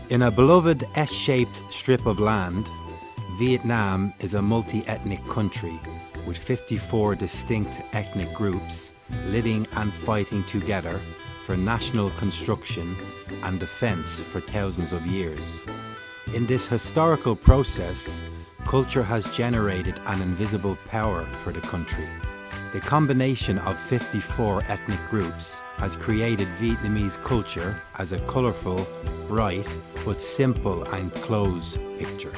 In a beloved S-shaped strip of land, Vietnam is a multi-ethnic country with 54 distinct ethnic groups living and fighting together for national construction and defense for thousands of years. In this historical process, culture has generated an invisible power for the country. The combination of 54 ethnic groups has created Vietnamese culture as a colourful, bright, but simple and close picture.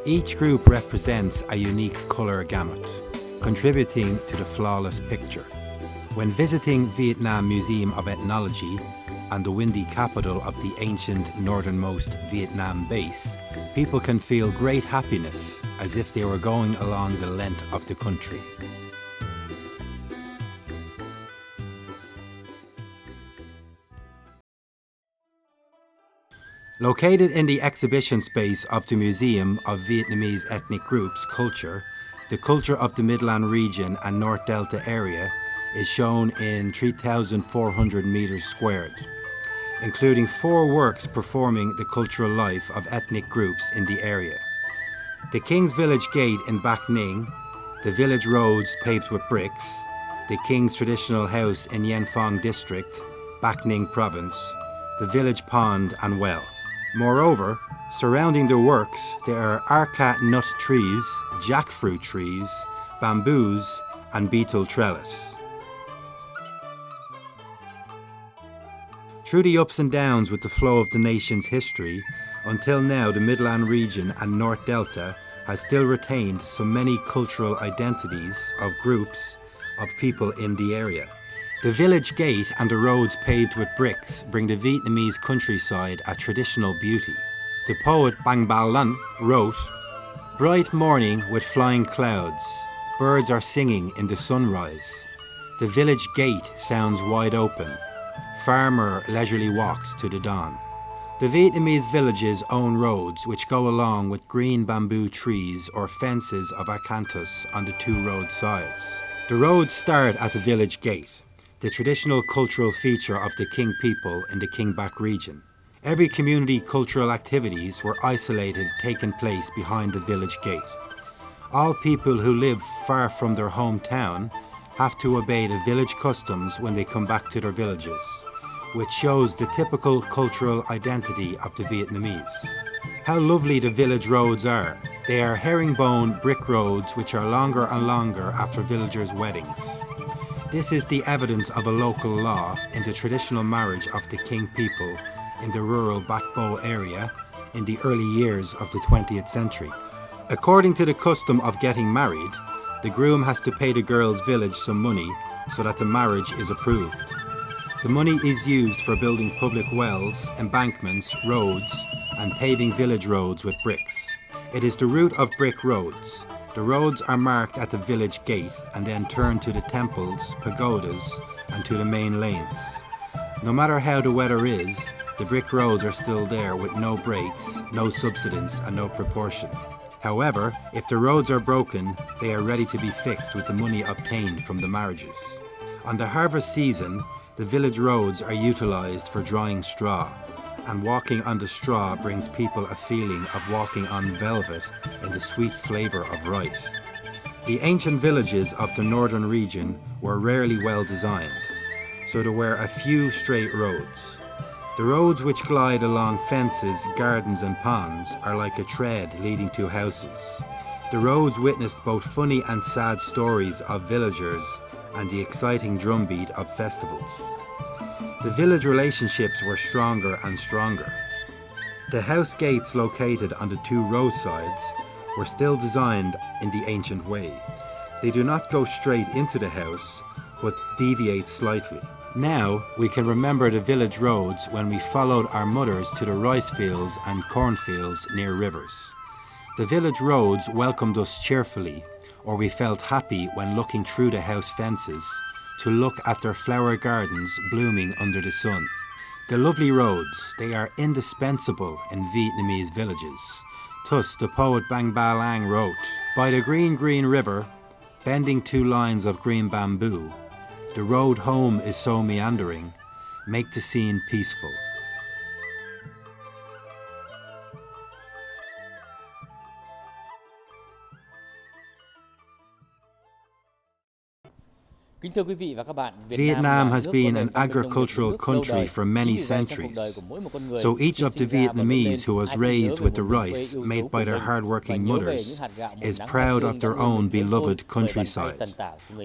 Each group represents a unique colour gamut, contributing to the flawless picture. When visiting VietNam Museum of Ethnology and the windy capital of the ancient northernmost Vietnam base, people can feel great happiness as if they were going along the length of the country. Located in the exhibition space of the Museum of Vietnamese Ethnic Groups Culture, the culture of the Midland region and North Delta area is shown in 3,400 meters squared, including 4 works performing the cultural life of ethnic groups in the area. The King's Village Gate in Bac Ninh, the village roads paved with bricks, the King's Traditional House in Yen Phong District, Bac Ninh Province, the village pond and well. Moreover, surrounding the works, there are areca nut trees, jackfruit trees, bamboos, and beetle trellis. Through the ups and downs with the flow of the nation's history, until now the Midland region and North Delta has still retained so many cultural identities of groups of people in the area. The village gate and the roads paved with bricks bring the Vietnamese countryside a traditional beauty. The poet Bang Ba Lan wrote, "Bright morning with flying clouds, birds are singing in the sunrise. The village gate sounds wide open, farmer leisurely walks to the dawn." The Vietnamese villages own roads which go along with green bamboo trees or fences of acanthus on the 2 road sides. The roads start at the village gate, the traditional cultural feature of the King people in the King Bac region. Every community cultural activities were isolated, taking place behind the village gate. All people who live far from their hometown have to obey the village customs when they come back to their villages, which shows the typical cultural identity of the Vietnamese. How lovely the village roads are. They are herringbone brick roads which are longer and longer after villagers' weddings. This is the evidence of a local law in the traditional marriage of the King people in the rural Bac Bo area in the early years of the 20th century. According to the custom of getting married, the groom has to pay the girl's village some money so that the marriage is approved. The money is used for building public wells, embankments, roads, and paving village roads with bricks. It is the route of brick roads. The roads are marked at the village gate and then turn to the temples, pagodas, and to the main lanes. No matter how the weather is, the brick roads are still there with no breaks, no subsidence, and no proportion. However, if the roads are broken, they are ready to be fixed with the money obtained from the marriages. On the harvest season, the village roads are utilized for drying straw, and walking on the straw brings people a feeling of walking on velvet in the sweet flavor of rice. The ancient villages of the northern region were rarely well designed, so there were a few straight roads. The roads which glide along fences, gardens and ponds are like a thread leading to houses. The roads witnessed both funny and sad stories of villagers and the exciting drumbeat of festivals. The village relationships were stronger and stronger. The house gates located on the 2 roadsides were still designed in the ancient way. They do not go straight into the house, but deviate slightly. Now we can remember the village roads when we followed our mothers to the rice fields and cornfields near rivers. The village roads welcomed us cheerfully, or we felt happy when looking through the house fences to look at their flower gardens blooming under the sun. The lovely roads, they are indispensable in Vietnamese villages. Thus the poet Bang Ba Lang wrote, "By the green, green river, bending 2 lines of green bamboo, the road home is so meandering, make the scene peaceful." Kính thưa quý vị và các bạn, Vietnam has been an agricultural country for many centuries. So each of the Vietnamese who was raised with the rice made by their hard-working mothers is proud of their own beloved countryside.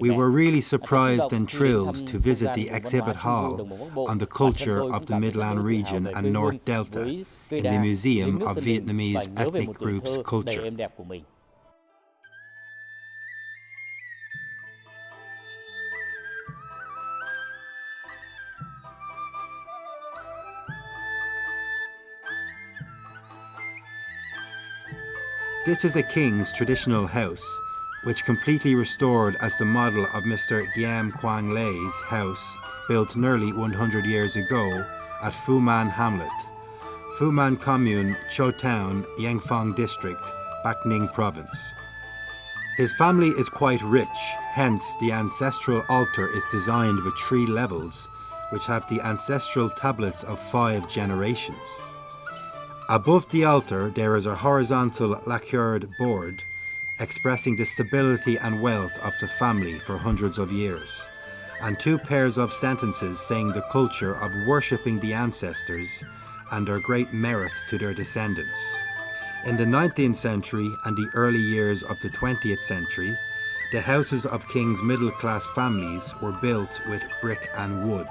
We were really surprised and thrilled to visit the exhibit hall on the culture of the Midland region and North Delta in the Museum of Vietnamese ethnic groups' culture. This is the king's traditional house, which completely restored as the model of Mr. Giam Quang Le's house built nearly 100 years ago at Phu Man Hamlet, Phu Man Commune, Cho Town, Yang Phong District, Bac Ninh Province. His family is quite rich, hence the ancestral altar is designed with 3 levels, which have the ancestral tablets of 5 generations. Above the altar there is a horizontal lacquered board expressing the stability and wealth of the family for hundreds of years, and 2 pairs of sentences saying the culture of worshipping the ancestors and their great merits to their descendants. In the 19th century and the early years of the 20th century, the houses of kings' middle-class families were built with brick and wood.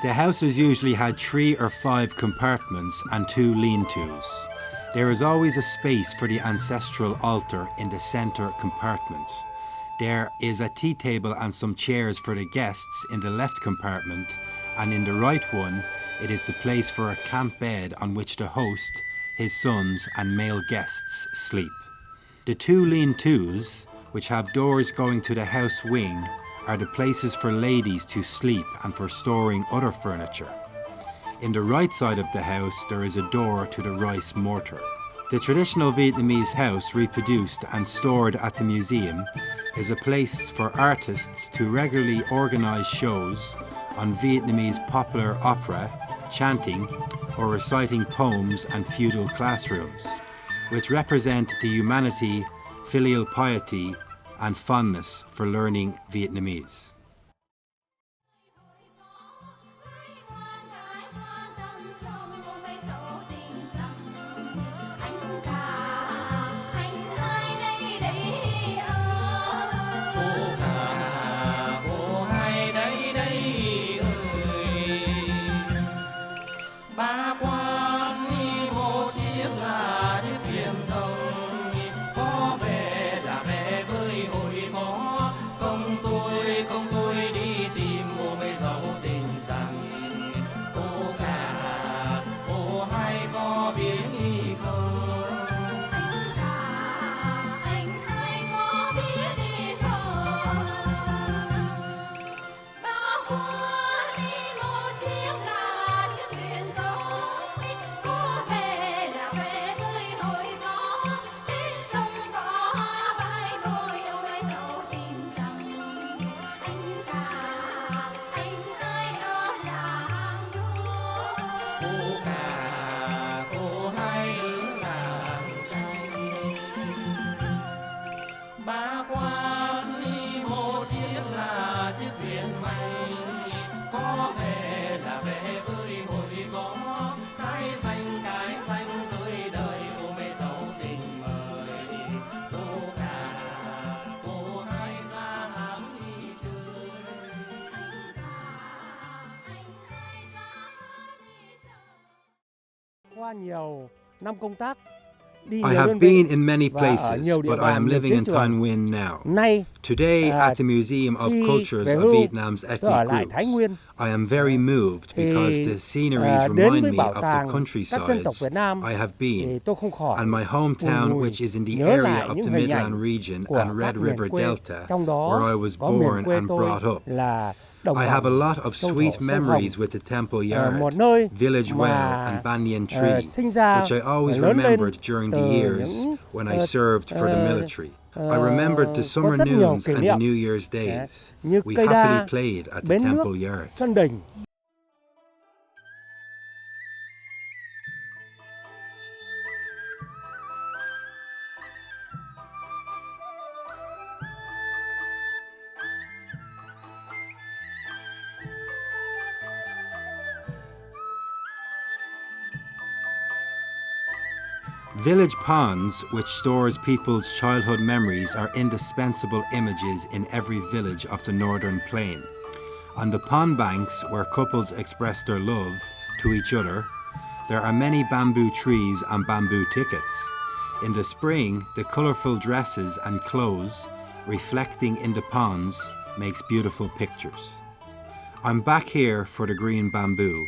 The houses usually had 3 or 5 compartments and 2 lean-tos. There is always a space for the ancestral altar in the centre compartment. There is a tea table and some chairs for the guests in the left compartment, and in the right one, it is the place for a camp bed on which the host, his sons and male guests sleep. The 2 lean-tos, which have doors going to the house wing, are the places for ladies to sleep and for storing other furniture. In the right side of the house there is a door to the rice mortar. The traditional Vietnamese house reproduced and stored at the museum is a place for artists to regularly organise shows on Vietnamese popular opera, chanting or reciting poems and feudal classrooms, which represent the humanity, filial piety and fondness for learning Vietnamese. I have been in many places, but I am living in Thanh Nguyen now. Today, at the Museum of Cultures of Vietnam's ethnic groups, I am very moved because the sceneries remind me of the countrysides I have been, and my hometown, which is in the area of the Midland region and Red River Delta, where I was born and brought up. I have a lot of sweet memories with the temple yard, village well and banyan tree, which I always remembered during the years when I served for the military. I remembered the summer noons and the New Year's days. We happily played at the temple yard. Village ponds, which stores people's childhood memories, are indispensable images in every village of the Northern Plain. On the pond banks where couples express their love to each other, there are many bamboo trees and bamboo thickets. In the spring, the colourful dresses and clothes reflecting in the ponds makes beautiful pictures. I'm back here for the green bamboo,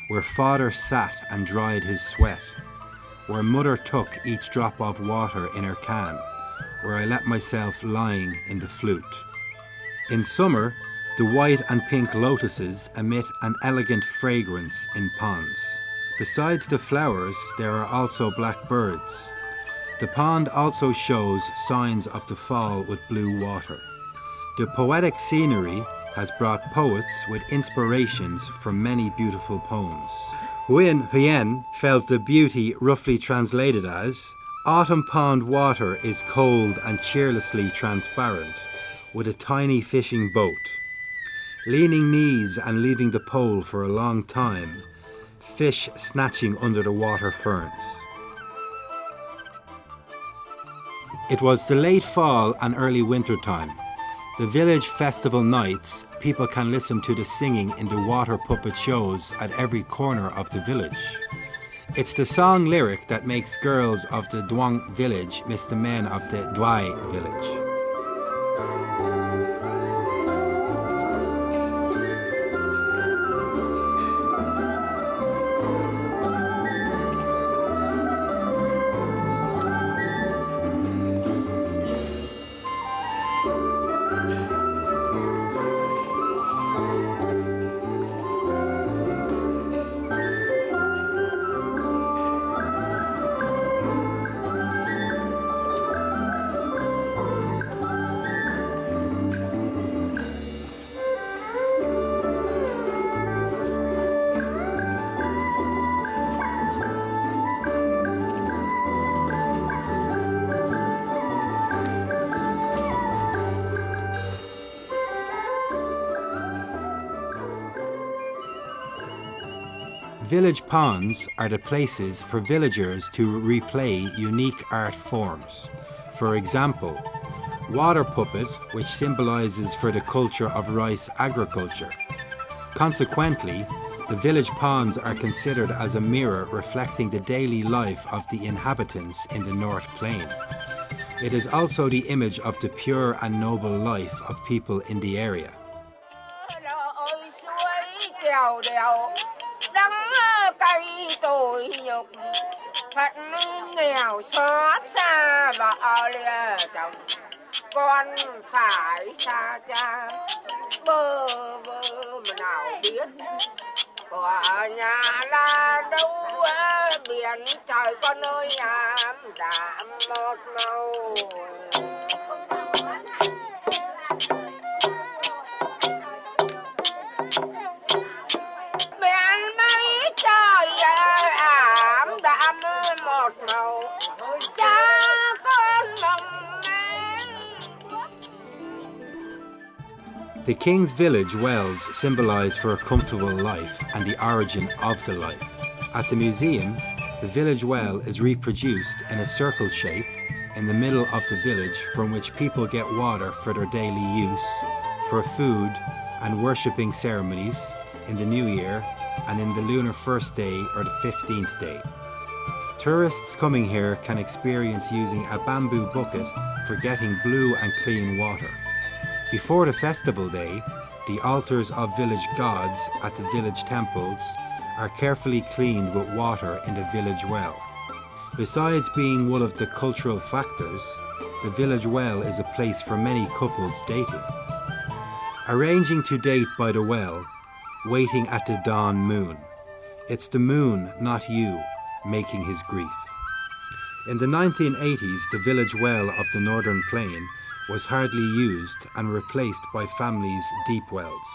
where father sat and dried his sweat, where mother took each drop of water in her can, where I let myself lying in the flute. In summer, the white and pink lotuses emit an elegant fragrance in ponds. Besides the flowers, there are also black birds. The pond also shows signs of the fall with blue water. The poetic scenery has brought poets with inspirations from many beautiful poems. Nguyen Hien felt the beauty roughly translated as, autumn pond water is cold and cheerlessly transparent, with a tiny fishing boat. Leaning knees and leaving the pole for a long time, fish snatching under the water ferns. It was the late fall and early winter time. The village festival nights, people can listen to the singing in the water puppet shows at every corner of the village. It's the song lyric that makes girls of the Duong village miss the men of the Dwai village. Village ponds are the places for villagers to replay unique art forms. For example, water puppet, which symbolizes for the culture of rice agriculture. Consequently, the village ponds are considered as a mirror reflecting the daily life of the inhabitants in the North Plain. It is also the image of the pure and noble life of people in the area. Cây tôi nhục thật nghèo xót xa và ở lìa chồng con phải xa cha bơ vơ mà nào biết của nhà là đâu biển trời con ơi ám đạm một màu. The King's Village wells symbolize for a comfortable life and the origin of the life. At the museum, the village well is reproduced in a circle shape in the middle of the village from which people get water for their daily use, for food and worshipping ceremonies in the New Year and in the lunar first day or the 15th day. Tourists coming here can experience using a bamboo bucket for getting blue and clean water. Before the festival day, the altars of village gods at the village temples are carefully cleaned with water in the village well. Besides being one of the cultural factors, the village well is a place for many couples dating. Arranging to date by the well, waiting at the dawn moon. It's the moon, not you, making his grief. In the 1980s, the village well of the Northern Plain was hardly used and replaced by families' deep wells.